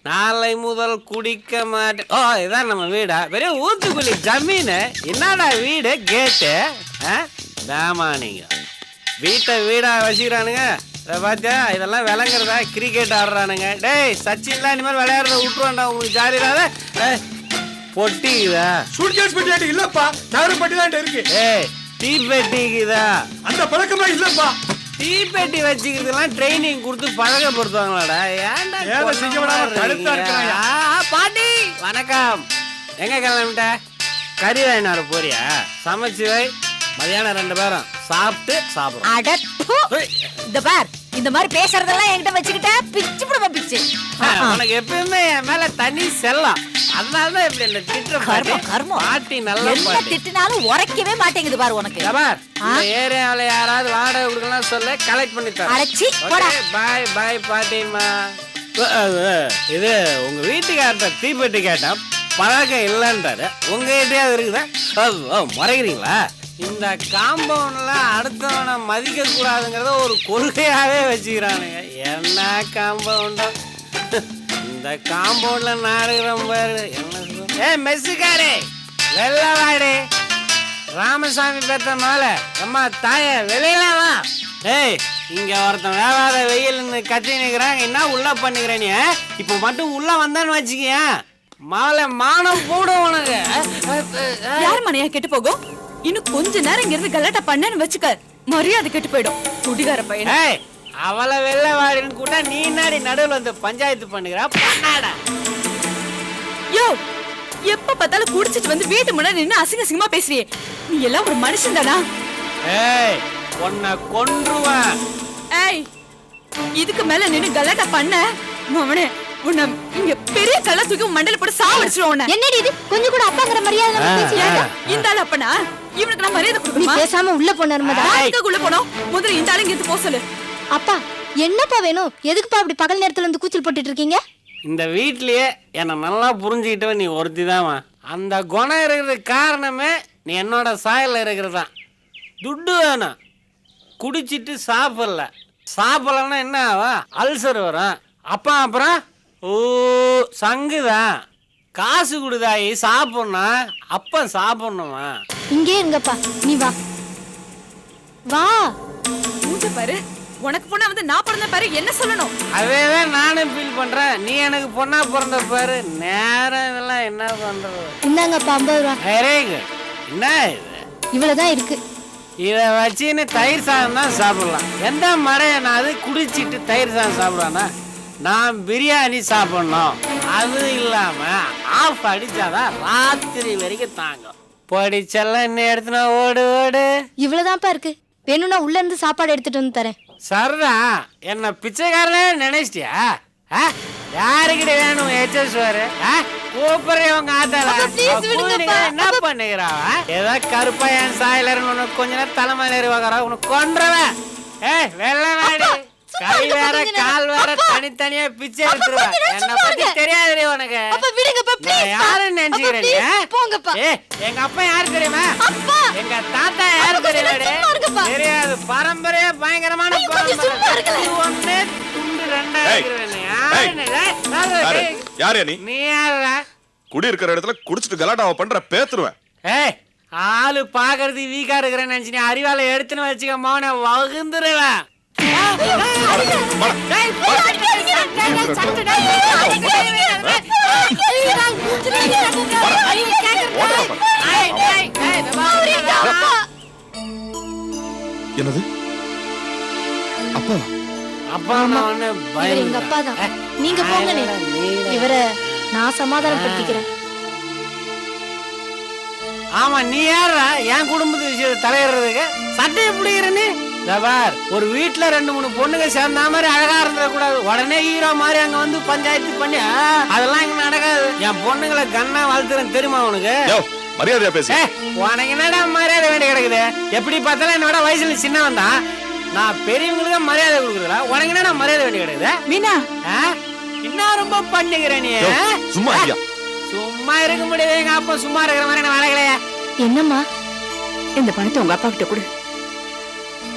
நாளை முதல் குடிக்க மாட்டேன். ஓ, இதான் நம்ம வீடா? பெரிய ஊத்துக்குழி ஜமீனு. என்னடா வீடு கேட்டு? தாமானிங்க வீட்டை வீடா வச்சுக்கிறானுங்க. இதை பார்த்தியா, இதெல்லாம் விளங்குறதா? கிரிக்கெட் ஆடுறானுங்க. டேய் சச்சின்லாம் இனிமேல் விளையாடுறத விட்டுருவான்டா. உங்களுக்கு ஜாலியாத பொட்டிக்குதா? சூட்கேஸ் பெட்டி இல்லப்பா, நகர பெட்டி தான் இருக்கு. ஏய் டீ பெட்டிக்குதா? அந்த பழக்கமா இல்லப்பா. டீ பெட்டி வச்சுக்கிறதுலாம் ட்ரைனிங் கொடுத்து பழக்கப்படுத்துவாங்களாடா? ஏன்டா வேலை செஞ்ச விடாம கழுத்தா இருக்கிறாங்க. பாட்டி வணக்கம். எங்க கிளம்பிட்ட? கறி வாங்கினாரு போறியா? சமைச்சு வை. மதியானம் 2 பேரும் சாப்பிட்டு சாப்பிடுறோம். இந்த பார், இந்த மாதிரி பேசுறதெல்லாம் என்கிட்ட வச்சுக்கிட்ட பிச்சு போடுவ பிச்சு. உனக்கு எப்பயுமே என் மேல தனி செல்லம். அதனாலதான் இப்படி என்ன திட்டுற பாட்டி. நல்ல பாட்டி. திட்டினாலும் உரைக்கவே மாட்டேங்குது பாரு உனக்கு. இந்த ஏரியாவில யாராவது வாடகை கொடுக்கலாம் சொல்ல, கலெக்ட் பண்ணி தரேன். பாய் பாய் பாட்டிமா. இது உங்க வீட்டுக்கார்ட்ட தீப்பெட்டி கேட்டா பழக்கம் இல்லைன்றாரு. உங்க கிட்டயாவது இருக்குதா? முறைகிறீங்களா? இந்த காம்பவுண்ட்ல அடுத்தவனை மதிக்க கூடாதுங்கிறத ஒரு கொள்கையாவே வச்சுக்கிறானுங்க. என்ன காம்பவுண்டோ இந்த காம்பவுண்ட்ல நாடுகிறோம் பாரு. என்ன மெஸ்ஸுக்காரே, வெள்ளவாடே, ராமசாமி பெத்த மேல அம்மா தாய வெளியிலவா. ஏய், இங்க ஒருத்தன் வேவாத வெயில்னு கத்தி நிற்கிறாங்க. என்ன உள்ள பண்ணுகிற நீ? இப்ப மட்டும் உள்ள வந்தான்னு வச்சுக்கிய மாலை மானம் போடும் உனக்கு. யார் மனையா கெட்டு போகும்? இன்னும் கொஞ்ச நேரம் இங்க இருந்து கலாட்டா பண்ணன்னு வச்சுக்க, மரியாதை கெட்டு போயிடும். குடிகார பையன். அவளை வெள்ளவாடின்னு கூட நீ நாடி நடுவில் வந்து பஞ்சாயத்து பண்ணுகிறா பண்ணாடா. யோ, எப்ப பார்த்தாலும் குடிச்சிட்டு வந்து வீட்டு முன்னாடி நின்னு அசிங்க அசிங்கமா பேசுறியே, நீ எல்லாம் ஒரு மனுஷன் தானா? ஏய், உன்னை கொன்றுவேன். ஏய், இதுக்கு மேல நின்னு கலாட்டா பண்ண அவனே உன்னை இங்க பெரிய கல்ல தூக்கி மண்டல போட்டு சாவடிச்சிடுவோம். என்னடி இது? கொஞ்சம் கூட அப்பாங்கற மரியாதை பேசியாங்க. இந்த ஆளு அப்பனா? இவனுக்கு நான் மரியாதை கொடுக்கணுமா? பேசாம உள்ள போ நர்மதா. உள்ள போணும். முதல்ல இந்த ஆளு இங்க போ சொல்லு. அப்பா, என்னப்பா வேணும்? எதுக்குப்பா இப்படி பகல் நேரத்துல வந்து கூச்சல் போட்டுட்டு இருக்கீங்க? இந்த வீட்லயே என்ன நல்லா புரிஞ்சுக்கிட்டவ நீ ஒருத்திதாமா. அந்த குணம் இருக்கிறதுக்கு காரணமே நீ என்னோட சாயல்ல இருக்கிறதான். துட்டு வேணும். குடிச்சிட்டு சாப்பிடலன்னா என்ன ஆகும்? அல்சர் வரும். அப்புறம் சங்குதான். காசு கொடுதாயி சாப்பிடணும். அப்ப சாப்பிடணுமா? இங்கே இருங்கப்பா, நீ வா வா. மூஞ்ச பாரு. உனக்கு பொண்ணா வந்து நான் பிறந்த பாரு, என்ன சொல்லணும்? அதேதான் நானும் ஃபீல் பண்றேன். நீ எனக்கு பொண்ணா பிறந்த பாரு. நேரம் இதெல்லாம் என்ன பண்றது? இந்தாங்கப்பா 50 ரூபா. என்ன இது? இவ்வளவுதான் இருக்கு. இத வச்சுன்னு தயிர் சாதம் தான் சாப்பிடலாம். எந்த மடையனா அது குடிச்சிட்டு தயிர் சாதம் சாப்பிடுவானா? நான் பிரியாணி சாப்பிடணும். அது இல்லாம ஆஃப் அடிச்சாதான் ராத்திரி வரைக்கும் தாங்கும். படிச்செல்லாம் என்ன எடுத்துனா ஓடு ஓடு. இவ்வளவுதான்ப்பா இருக்கு. வேணும்னா உள்ள இருந்து சாப்பாடு எடுத்துட்டு வந்து தரேன். சரிடா, என்ன பிச்சைக்காரனே நினைச்சிட்டியா? யாருக்கிட்ட வேணும் எச்சஸ்வரு? கூப்பிடுறவங்க என்ன பண்ணுகிறா? ஏதோ கருப்பா என் சாயலர் உனக்கு கொஞ்ச நேரம் தலைமையில ஏறுவாங்க. உனக்கு கொன்றவன். வெள்ளவாடி கை வேற கால் வேற தனித்தனியா பிச்சை எடுத்துருவா. என்ன பத்தி தெரியாது உனக்கு. யாருன்னு நினைச்சுக்கிறேன்? எங்க அப்பா யாரு தெரியுமா? எங்க தாத்தா யாரு தெரியுமா? தெரியாது. பரம்பரையா பயங்கரமான ஒண்ணு துண்டு 2 நீ யாரா? குடி இருக்கிற இடத்துல குடிச்சிட்டு கலாட்டாவை பண்ற பேத்துருவேன். ஆளு பாக்குறது வீக்கா இருக்கிறேன்னு நினைச்சு நீ அறிவால எடுத்துன்னு வச்சுக்க மௌன வகுந்துருவேன். என்னது? அப்பா? அப்பா எங்க அப்பா தான். நீங்க போங்க. இவரை நான் சமாதானப்படுத்திக்கிறேன். ஆமா, நீ யாரா என் குடும்பத்து விஷயத்தை தலையிடுறதுக்கு? சட்டையை பிடிக்கிறேன்னு ஒரு வீட்டுல 2-3 பொண்ணுங்க சேர்ந்த மாதிரி அழகா இருந்துட கூடாது. உடனே ஹீரோ மாதிரி அங்க வந்து பஞ்சாயத்து பண்ணி அதெல்லாம் இங்க நடக்காது. என் பொண்ணுங்களை கண்ணா வளர்த்துறேன் தெரியுமா உனக்கு? மரியாதையா பேசு. உனக்கு என்னடா மரியாதை வேண்டி கிடக்குது? எப்படி பார்த்தாலும் என்னோட வயசுல சின்னவன் தான். நான் பெரியவங்களுக்கு மரியாதை கொடுக்குறா. உனக்கு என்னடா மரியாதை வேண்டி கிடக்குது? மீனா, இன்னும் ரொம்ப பண்ணுகிறேன் நீ. சும்மா இருக்க முடியாது. எங்க அப்பா சும்மா இருக்கிற மாதிரி நான் வளர்க்கலையா? என்னம்மா, இந்த பணத்தை உங்க அப்பா கிட்ட கொடு.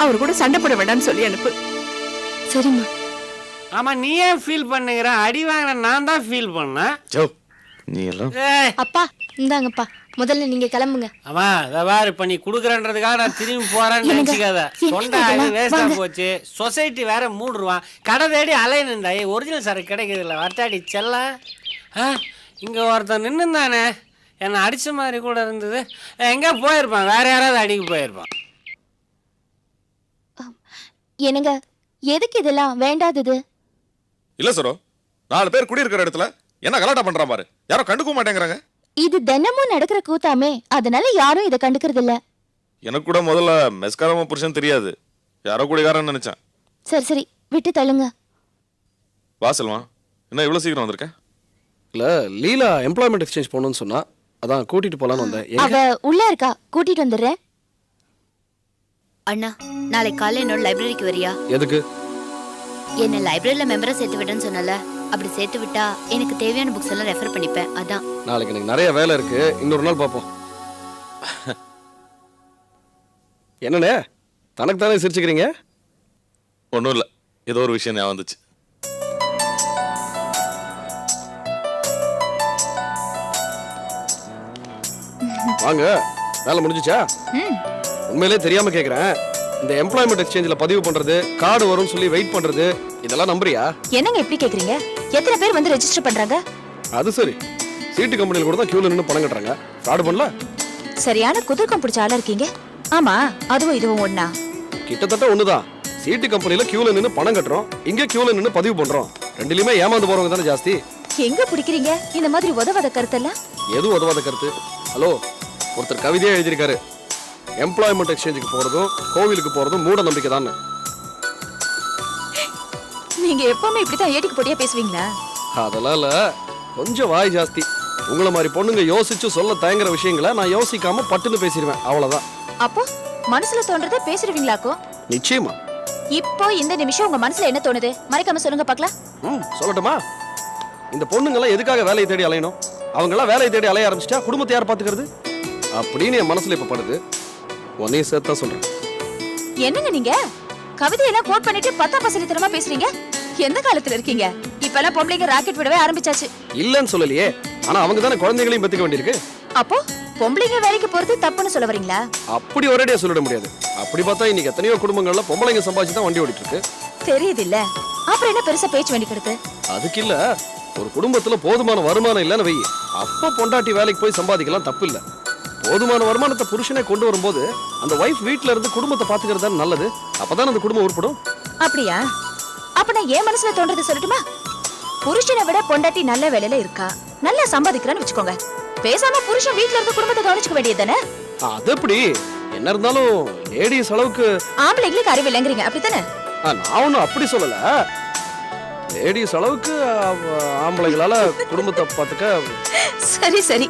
அவர் கூட சண்டை போட வேண்டாம்னு சொல்லி அனுப்பு. சரிம்மா. ஆமா நீ ஏன் ஃபீல் பண்ணுகிற? அடி வாங்கின நான் தான் ஃபீல் பண்ணேன். நீ எல்லாம் அப்பா இந்தாங்கப்பா, முதல்ல நீங்க கிளம்புங்க. ஆமா வேறு இப்ப நீ குடுக்கறன்றதுக்காக நான் திரும்பி போறேன்னு நினைச்சுக்காத. தொண்டை வேஸ்டா போச்சு. சொசைட்டி வேற மூடுருவான். கடை தேடி அலையணுண்டா. ஒரிஜினல் சரக்கு கிடைக்கிறது இல்லை. வட்டாடி செல்ல இங்க ஒருத்தன் நின்று தானே என்னை அடிச்ச மாதிரி கூட இருந்தது. எங்க போயிருப்பான், வேற யாராவது அடிக்க போயிருப்பான். என்னங்க எதுக்கு இதெல்லாம் வேண்டாதது? இல்ல சரோ, 4 பேர் குடியிருக்கிற இடத்துல என்ன கலாட்டா பண்றான் பாரு. யாரும் கண்டுக்க மாட்டேங்கிறாங்க. இது தினமும் நடக்கிற கூத்தாமே, அதனால யாரும் இதை கண்டுக்கிறது இல்ல. எனக்கு கூட முதல்ல மெஸ்காரமா புருஷன் தெரியாது, யாரோ குடிகாரன்னு நினைச்சேன். சரி சரி விட்டு தள்ளுங்க. வாசல்வா என்ன இவ்வளவு சீக்கிரம் வந்திருக்க? இல்ல லீலா எம்ப்ளாய்மெண்ட் எக்ஸ்சேஞ்ச் போகணும்னு சொன்னா, அதான் கூட்டிட்டு போலான்னு வந்தேன். அவ உள்ள இருக்கா, கூட்டிட்டு வந்துடுறேன். அண்ணா, நாளைக்கு காலையில என்னோட லைப்ரரிக்கு வரியா? எதுக்கு? என்ன லைப்ரரியில மெம்பரை சேர்த்து விடுன்னு சொன்னல, அப்படி சேர்த்து விட்டா எனக்கு தேவையான புக்ஸ் எல்லாம் ரெஃபர் பண்ணிப்பேன். அதான். நாளைக்கு எனக்கு நிறைய வேலை இருக்கு, இன்னொரு நாள் பாப்போம். என்னண்ணே தனக்கு தானே சிரிச்சுக்கிறீங்க? ஒன்றும் இல்லை, ஏதோ ஒரு விஷயம் ஞாபகம் வந்துச்சு. வாங்க, வேலை முடிஞ்சுச்சா? உண்மையிலே தெரியாம கேக்குறேன், இந்த எம்ப்ளாய்மெண்ட் எக்ஸ்சேஞ்சில் பதிவு பண்றது, கார்டு வரும்னு சொல்லி வெயிட் பண்றது, இதெல்லாம் நம்புறியா? என்னங்க எப்படி கேக்குறீங்க? எத்தனை பேர் வந்து ரெஜிஸ்டர் பண்றாங்க? அது சரி, சீட்டு கம்பெனியில் கூட தான் கியூல நின்று பணம் கட்டுறாங்க. ஃப்ராட் பண்ணல? சரியான குதிர்க்கம் பிடிச்ச ஆளா இருக்கீங்க. ஆமா, அதுவும் இதுவும் ஒண்ணா? கிட்டத்தட்ட ஒண்ணுதான். சீட்டு கம்பெனில கியூல நின்று பணம் கட்டுறோம், இங்க கியூல நின்று பதிவு பண்றோம். ரெண்டுலயுமே ஏமாந்து போறவங்க தானே ஜாஸ்தி. எங்க பிடிக்கிறீங்க இந்த மாதிரி உதவாத கருத்தெல்லாம்? எது உதவாத கருத்து? ஹலோ, ஒருத்தர் கவிதையே எழுதியிருக்காரு, எம்ப்ளாய்மெண்ட் எக்ஸ்சேஞ்சுக்கு போறதும் கோவிலுக்கு போறதும் மூட நம்பிக்கை தான். நீங்க எப்பவுமே இப்படித்தான் ஏட்டிக்கு போட்டியா பேசுவீங்களா? அதெல்லாம் இல்ல, கொஞ்சம் வாய் ஜாஸ்தி. உங்களை மாதிரி பொண்ணுங்க யோசிச்சு சொல்ல தயங்குற விஷயங்களை நான் யோசிக்காம பட்டுன்னு பேசிடுவேன், அவ்வளவுதான். அப்போ மனசுல தோன்றதை பேசிடுவீங்களாக்கோ? நிச்சயமா. இப்போ இந்த நிமிஷம் உங்க மனசுல என்ன தோணுது? மறைக்காம சொல்லுங்க பாக்கலாம். சொல்லட்டுமா? இந்த பொண்ணுங்கெல்லாம் எதுக்காக வேலையை தேடி அலையணும்? அவங்கெல்லாம் வேலையை தேடி அலைய ஆரம்பிச்சிட்டா குடும்பத்தை யார் பாத்துக்கிறது அப்படின்னு என் மனசுல இப்ப படுது. உன்னையும் சேர்த்தா சொல்றேன். என்னங்க நீங்க கவிதையெல்லாம் கோட் பண்ணிட்டு 10 பசலித்தனமா பேசுறீங்க? எந்த காலத்துல இருக்கீங்க? இப்பெல்லாம் பொம்பளைங்க ராக்கெட் விடவே ஆரம்பிச்சாச்சு. இல்லன்னு சொல்லலையே, ஆனா அவங்க தானே குழந்தைகளையும் பெத்துக்க வேண்டியிருக்கு. அப்போ பொம்பளைங்க வேலைக்கு போறது தப்புன்னு சொல்ல வரீங்களா? அப்படி ஒரேடியா சொல்லிட முடியாது. அப்படி பார்த்தா இன்னைக்கு எத்தனையோ குடும்பங்கள்ல பொம்பளைங்க சம்பாதிச்சு தான் வண்டி ஓடிட்டு இருக்கு. தெரியுது இல்ல, அப்புறம் என்ன பெருசா பேச்சு வேண்டி கிடக்கு? அதுக்கு இல்ல, ஒரு குடும்பத்துல போதுமான வருமானம் இல்லன்னு வை, அப்ப பொண்டாட்டி வேலைக்கு போய் சம்பாதிக்கலாம், தப்பு இல்ல. போதுமான வருமானத்தை புருஷனே கொண்டு வரும்போது அந்த வைஃப் வீட்ல இருந்து குடும்பத்தை பாத்துக்கிறது தான் நல்லது. அப்பதான் அந்த குடும்பம் உருப்படும். அப்படியா? அப்ப நான் ஏன் மனசுல தோன்றதை சொல்லட்டுமா? புருஷனை விட பொண்டாட்டி நல்ல வேலையில இருக்கா, நல்லா சம்பாதிக்கிறான்னு வச்சுக்கோங்க. பேசாம புருஷன் வீட்ல இருந்து குடும்பத்தை கவனிச்சுக்க வேண்டியது தானே? அது எப்படி? என்ன இருந்தாலும் லேடிஸ் அளவுக்கு ஆம்பளைங்களுக்கு அறிவு இல்லைங்கிறீங்க, அப்படித்தானே? நான் ஒன்னும் அப்படி சொல்லல. லேடிஸ் அளவுக்கு ஆம்பளைங்களால குடும்பத்தை பாத்துக்க. சரி சரி,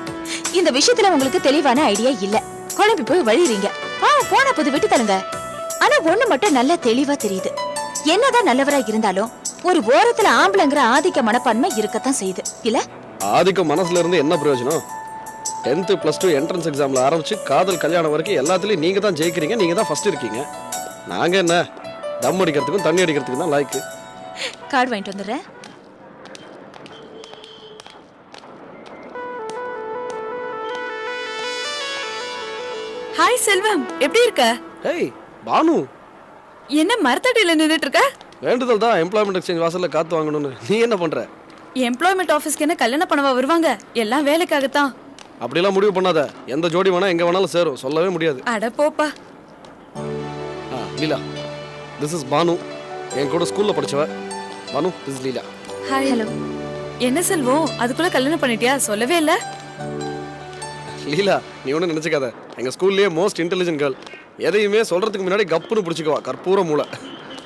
இந்த விஷயத்துல உங்களுக்கு தெளிவான ஐடியா இல்ல, குழம்பி போய் வழிறீங்க. போன போது விட்டு தருங்க. ஆனா ஒண்ணு மட்டும் நல்லா தெளிவா தெரியுது, என்னதான் நல்லவரா இருந்தாலும் ஒரு ஓரத்துல ஆம்பளைங்கிற ஆதிக்க மனப்பான்மை இருக்கத்தான் செய்யுது இல்ல? ஆதிக்க மனசுல இருந்து என்ன பிரயோஜனம்? 10th +2 என்ட்ரன்ஸ் எக்ஸாம்ல ஆரம்பிச்சு காதல் கல்யாணம் வரைக்கும் எல்லாத்துலயும் நீங்க தான் ஜெயிக்கிறீங்க, நீங்க தான் ஃபர்ஸ்ட் இருக்கீங்க. நாங்க என்ன தம் அடிக்கிறதுக்கும் தண்ணி அடிக்கிறதுக்கும் தான் லாய்க்கு. கார்டு வாங்கிட்டு வந்துடுறேன். ஹாய் செல்வம், எப்படி இருக்க? ஏய் பானு, என்ன மரத்தடியில நின்னுட்டு இருக்க? வேண்டுதல் தான் எம்ப்ளாய்மெண்ட் எக்ஸ்சேஞ்ச் வாசல்ல காத்து வாங்கணும்னு. நீ என்ன பண்ற? எம்ப்ளாய்மெண்ட் ஆபீஸ்க்கு என்ன கல்யாணம் பண்ணவா வருவாங்க? எல்லாம் வேலைக்காகத்தான். அப்படிலாம் முடிவு பண்ணாத. எந்த ஜோடி வேணா எங்க வேணாலும் சேரும், சொல்லவே முடியாது. அட போப்பா. லீலா, திஸ் இஸ் பானு, என் கூட ஸ்கூல்ல படிச்சவ. Bhanu, this is Leela. Hi. Hello. என்ன செல்வம், அதுக்குள்ள கல்யாணம் பண்ணிட்டியா? சொல்லவே இல்ல. லீலா, நீ ஒன்றும் நினைச்சுக்காத, எங்க ஸ்கூல்லயே மோஸ்ட் இன்டெலிஜென்ட் கேர்ள். எதையுமே சொல்றதுக்கு முன்னாடி கப்புன்னு பிடிச்சிக்குவா, கற்பூர மூளை.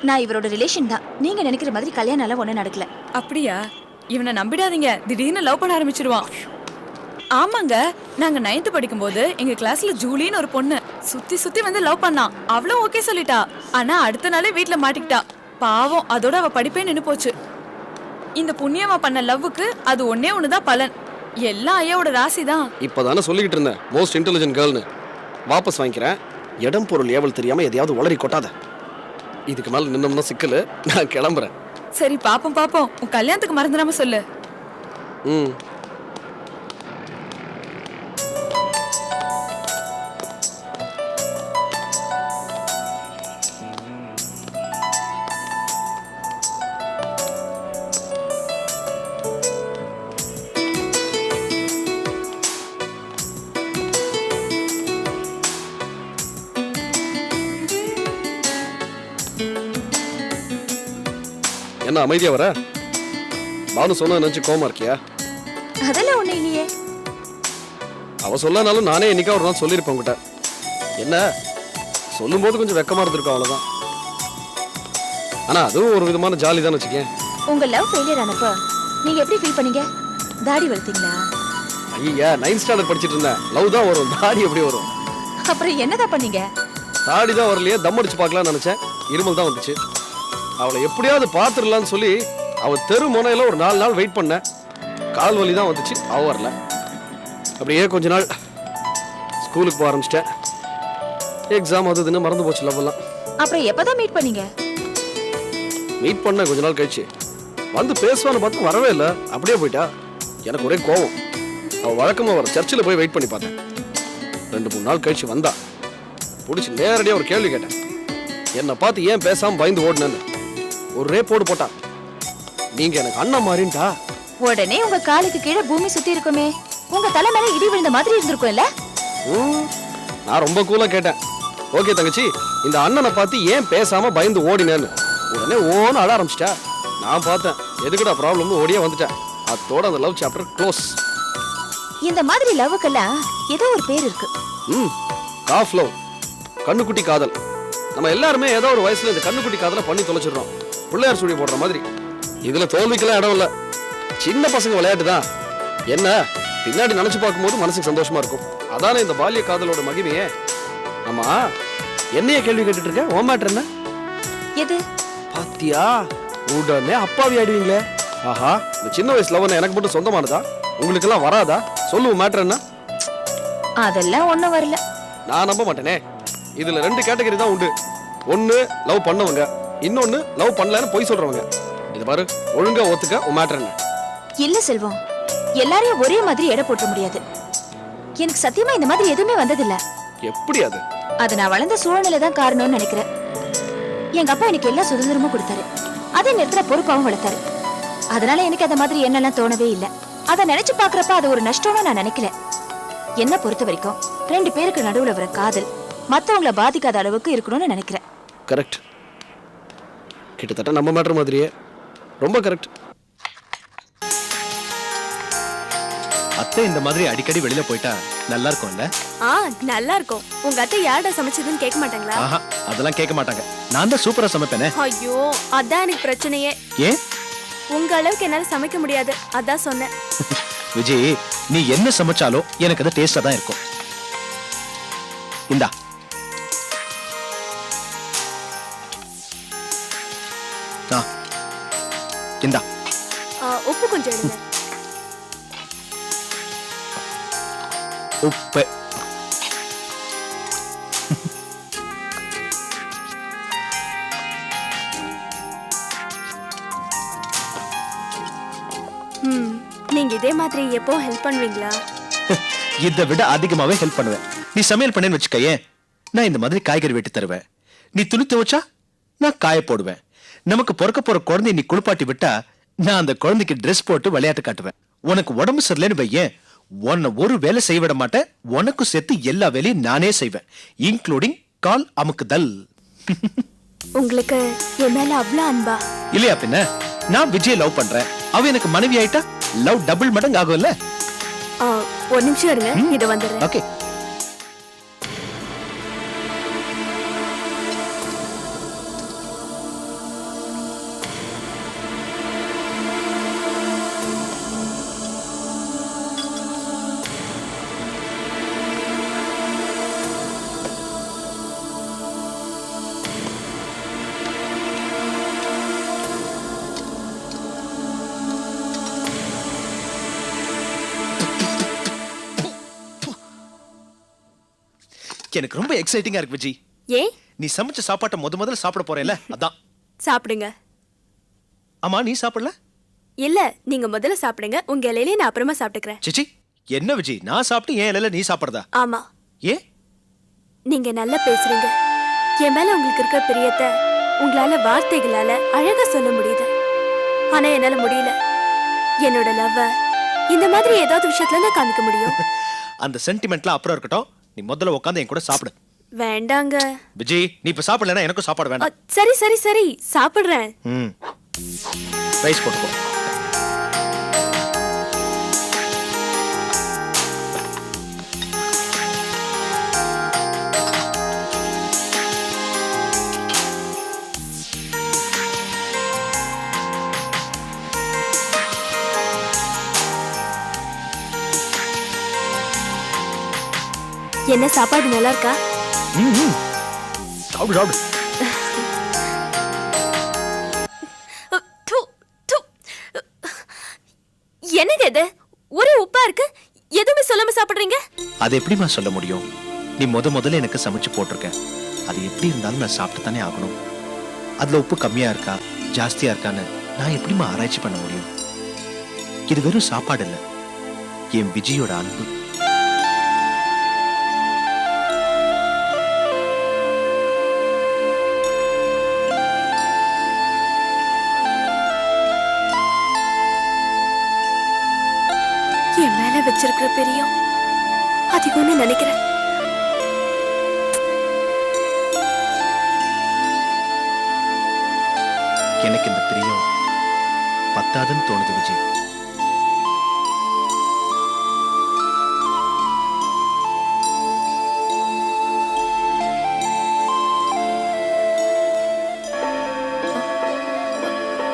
நான் இவரோட ரிலேஷன் தான். நீங்க நினைக்கிற மாதிரி கல்யாணம் எல்லாம் ஒண்ணு நடக்கல. அப்படியா? இவனை நம்பிடாதீங்க, திடீர்னு லவ் பண்ண ஆரம்பிச்சிடுவான். ஆமாங்க, நாங்க 9th படிக்கும்போது எங்க கிளாஸ்ல ஜூலின்னு ஒரு பொண்ணு சுத்தி சுத்தி வந்து லவ் பண்ணான். அவளும் ஓகே சொல்லிட்டா. ஆனா அடுத்த நாளே வீட்டுல மாட்டிக்கிட்டா. பாவம், அதோட அவ படிப்பே நின்னு போச்சு. இந்த புண்ணியமா பண்ண லவ்வுக்கு அது ஒன்னே ஒண்ணுதான் பலன். எல்லாம் ஐயாவோட ராசி தான். இப்பதானே சொல்லிக்கிட்டு இருந்தேன் மோஸ்ட் இன்டெலிஜென்ட் கேர்ள்னு. வாபஸ் வாங்கிக்கிறேன். இடம் பொருள் ஏவல் தெரியாம எதையாவது உளறி கொட்டாத. இதுக்கு மேல நின்னோம்னா சிக்கல். நான் கிளம்புறேன். சரி பாப்போம் பாப்போம். உன் கல்யாணத்துக்கு மறந்துடாம சொல்லு. ம். என்ன அமைதியா வர? பானு சொன்ன நினைச்சு கோமா இருக்கியா? அதெல்லாம் ஒண்ணு இல்லையே. அவ சொல்லனாலும் நானே என்னைக்கா ஒரு நாள் சொல்லியிருப்பேன் உங்ககிட்ட. என்ன சொல்லும்போது கொஞ்சம் வெக்கமா இருந்திருக்கும், அவ்வளவுதான். ஆனா அதுவும் ஒரு விதமான ஜாலி தான் வச்சுக்கேன். உங்க லவ் ஃபெயிலியர் ஆனப்ப நீங்க எப்படி ஃபீல் பண்ணீங்க? தாடி வளர்த்தீங்களா? ஐயா 9th ஸ்டாண்டர்ட் படிச்சிட்டு இருந்தேன். லவ் தான் வரும், தாடி எப்படி வரும்? அப்புறம் என்னதான் பண்ணீங்க? தாடி தான் வரலையே, தம் அடிச்சு பார்க்கலாம்னு நினைச்சேன். இருமல் தான் வந்துச்சு. அவளை எப்படியாவது பார்த்துடலான்னு சொல்லி அவ தெரு முனையில ஒரு 4 நாள் வெயிட் பண்ண. கால் வலி தான் வந்துச்சு, அவ வரல. அப்படியே கொஞ்ச நாள் ஸ்கூலுக்கு போக ஆரம்பிச்சிட்டேன். எக்ஸாம் அது இதுன்னு மறந்து போச்சு லவ் எல்லாம். அப்புறம் எப்பதான் மீட் பண்ணீங்க? மீட் பண்ண கொஞ்ச நாள் கழிச்சு வந்து பேசுவான்னு பார்த்து வரவே இல்லை, அப்படியே போயிட்டா. எனக்கு ஒரே கோவம். அவ வழக்கமா வர சர்ச்சில் போய் வெயிட் பண்ணி பார்த்தேன். 2-3 நாள் கழிச்சு வந்தா. பிடிச்சி நேரடியாக ஒரு கேள்வி கேட்டேன். என்னை பார்த்து ஏன் பேசாம பயந்து ஓடுனேன்னு. ஒரே போடு போட்டா. நீங்க எனக்கு அண்ணன் மாதிரின்ட்டா. உடனே உங்க காலுக்கு கீழே பூமி சுத்தி இருக்குமே, உங்க தலை மேல இடி விழுந்த மாதிரி இருந்திருக்கும்ல? நான் ரொம்ப கூலா கேட்டேன். ஓகே தங்கச்சி, இந்த அண்ணனை பார்த்து ஏன் பேசாம பயந்து ஓடினேன்னு. உடனே ஓன்னு அழ ஆரம்பிச்சிட்டா. நான் பார்த்தேன் எதுக்குடா ப்ராப்ளம்னு ஓடியே வந்துட்டேன். அதோட அந்த லவ் சாப்டர் க்ளோஸ். இந்த மாதிரி லவ்வுக்கெல்லாம் ஏதோ ஒரு பேர் இருக்கு. காஃப் லவ், கண்ணுக்குட்டி காதல். நம்ம எல்லாருமே ஏதோ ஒரு வயசுல இந்த கண்ணுக்குட்டி காதலை பண்ணி தொலைச்சிடுறோம். பிள்ளையார் சுழி போடுற மாதிரி. இதுல தோல்விக்கெல்லாம் இடம் இல்ல. சின்ன பசங்க விளையாட்டு தான். என்ன பின்னாடி நினைச்சு பார்க்கும்போது மனசுக்கு சந்தோஷமா இருக்கும். அதானே இந்த பால்ய காதலோட மகிமையே. ஆமா, என்னைய கேள்வி கேட்டுட்டு இருக்க? ஓ மேட்டர் என்ன? எது? பாத்தியா, உடனே அப்பாவி ஆயிடுவீங்களே. ஆஹா, இந்த சின்ன வயசுல லவ் எனக்கு மட்டும் சொந்தமானதா? உங்களுக்கு எல்லாம் வராதா? சொல்லுவோம் மேட்டர் என்ன? அதெல்லாம் ஒண்ணும் வரல. நான் நம்ப மாட்டேனே. இதுல 2 கேட்டகரி தான் உண்டு. ஒன்னு லவ் பண்ணவங்க, இன்னொன்னு லவ் பண்ணலன்னு பொய் சொல்றவங்க. இது பாரு, ஒழுங்கா ஒத்துக்க. உன் மேட்டர் என்ன? இல்ல செல்வம், எல்லாரையும் ஒரே மாதிரி எடை போட்ட முடியாது. எனக்கு சத்தியமா இந்த மாதிரி எதுவுமே வந்ததில்ல. எப்படி அது? அது நான் வளர்ந்த சூழ்நிலை தான் காரணம்னு நினைக்கிறேன். எங்க அப்பா எனக்கு எல்லா சுதந்திரமும் கொடுத்தாரு, அதே நேரத்துல பொறுப்பாவும் வளர்த்தாரு. அதனால எனக்கு அந்த மாதிரி என்னெல்லாம் தோணவே இல்லை. அதை நினைச்சு பாக்குறப்ப அது ஒரு நஷ்டம்னு நான் நினைக்கல. என்ன பொறுத்த வரைக்கும் 2 பேருக்கு நடுவுல வர காதல் மத்தவங்கள பாதிக்காத அளவுக்கு இருக்கணும்னு நினைக்கிறேன். கரெக்ட். கிட்டத்தட்ட நம்ம மேட்டர் மாதிரியே. ரொம்ப கரெக்ட். அத்தை இந்த மாதிரி அடிக்கடி வெளியில போயிட்டா நல்லா இருக்கும்ல? நல்லா இருக்கும். உங்க அத்தை யாரடா சமைச்சதுன்னு கேட்க மாட்டாங்களா? ஆஹா, அதெல்லாம் கேட்க மாட்டாங்க. நான் தான் சூப்பரா சமைப்பேனே. ஐயோ, அதான் எனக்கு பிரச்சனையே. ஏன்? உங்க அளவுக்கு என்னால சமைக்க முடியாது, அதான் சொன்னேன். விஜய், நீ என்ன சமைச்சாலும் எனக்கு அது டேஸ்டா தான் இருக்கும். இந்தா. இந்தா. உப்பு கொஞ்சம் எடுங்க. உப்பு. நீங்க இதே மாதிரி எப்போ ஹெல்ப் பண்ணுவீங்களா? இதை விட அதிகமாவே ஹெல்ப் பண்ணுவேன். நீ சமையல் பண்ணேன்னு வச்சுக்கயே, நான் இந்த மாதிரி காய்கறி வெட்டி தருவேன். நீ துணி துவைச்சா நான் காய போடுவேன். நமக்கு பிறக்க போற குழந்தை நீ குளிப்பாட்டி விட்டா நான் அந்த குழந்தைக்கு ட்ரெஸ் போட்டு விளையாட்டு காட்டுவேன். உனக்கு உடம்பு சரியில்லைன்னு வையேன், உன்னை ஒரு வேலை செய்ய விட மாட்டேன். உனக்கு சேர்த்து எல்லா வேலையும் நானே செய்வேன், இன்க்ளூடிங் கால் அமுக்குதல். உங்களுக்கு என் மேல அவ்வளவு அன்பா? இல்லையா பின்ன? நான் விஜய் லவ் பண்றேன், அவ எனக்கு மனைவி ஆயிட்டா லவ் டபுள் மடங்கு ஆகும்ல? ஒரு நிமிஷம் இருங்க, இது வந்துடுறேன். ஓகே. எனக்கு ரொம்ப எக்ஸைட்டிங்கா இருக்கு விஜி. ஏன்? நீ சமைச்ச சாப்பாட்டை முதல்ல சாப்பிட போறேல, அதான். சாப்பிடுங்க. ஆமா நீ சாப்பிடல? இல்ல நீங்க முதல்ல சாப்பிடுங்க, உங்க இலையிலே நான் அப்புறமா சாப்பிட்டுக்கிறேன். சிச்சி என்ன விஜய், நான் சாப்பிட்டு ஏன் இலையில நீ சாப்பிடுறதா? ஆமா, ஏ நீங்க நல்லா பேசுறீங்க. என் மேல உங்களுக்கு இருக்க பிரியத்தை உங்களால வார்த்தைகளால அழகா சொல்ல முடியுது. ஆனா என்னால முடியல. என்னோட லவ்வ இந்த மாதிரி ஏதாவது விஷயத்துல நான் காமிக்க முடியும். அந்த சென்டிமெண்ட்லாம் அப்புறம் இருக்கட்டும், நீ முதல்ல உட்காந்து என் கூட சாப்பிடு. வேண்டாங்க விஜய், நீ இப்ப சாப்பிடலன்னா எனக்கும் சாப்பாடு வேண்டாம். சரி சரி சரி சாப்பிடுறேன். ரைஸ் போட்டுக்கோ. என்ன சாப்பாடு நல்லா இருக்கா? சாப்பிடு சாப்பிடு. என்னது இது? ஒரே உப்பா இருக்கு, எதுவுமே சொல்லாம சாப்பிடுறீங்க. அது எப்படிமா சொல்ல முடியும்? நீ முதல்ல எனக்கு சமைச்சு போட்டிருக்க. அது எப்படி இருந்தாலும் நான் சாப்பிட்டு தானே ஆகணும். அதுல உப்பு கம்மியா இருக்கா ஜாஸ்தியா இருக்கான்னு நான் எப்படிமா ஆராய்ச்சி பண்ண முடியும்? இது வெறும் சாப்பாடு இல்ல, என் விஜயோட அன்பு. என் மேல வச்சிருக்கிற பெரியம் அதிகம்னு நினைக்கிறேன். எனக்கு இந்த பிரியம் பத்தாதுன்னு தோணுது விஜய்.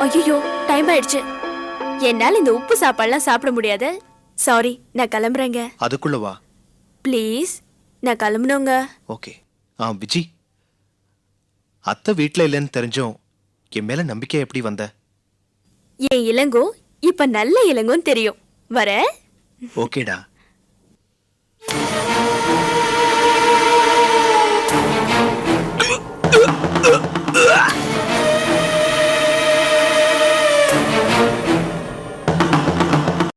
ஐயோ டைம் ஆயிடுச்சு. என்னால இந்த உப்பு சாப்பாடுலாம் சாப்பிட முடியாது. சாரி, நான் கிளம்புறேங்க. அதுக்குள்ள வா ப்ளீஸ், நான் கிளம்பணுங்க. ஓகே. விஜய், அத்தை வீட்டுல இல்லைன்னு தெரிஞ்சும் என் மேல நம்பிக்கை எப்படி வந்த? என் இளங்கோ இப்ப நல்ல இளங்கோன்னு தெரியும். வர ஓகேடா.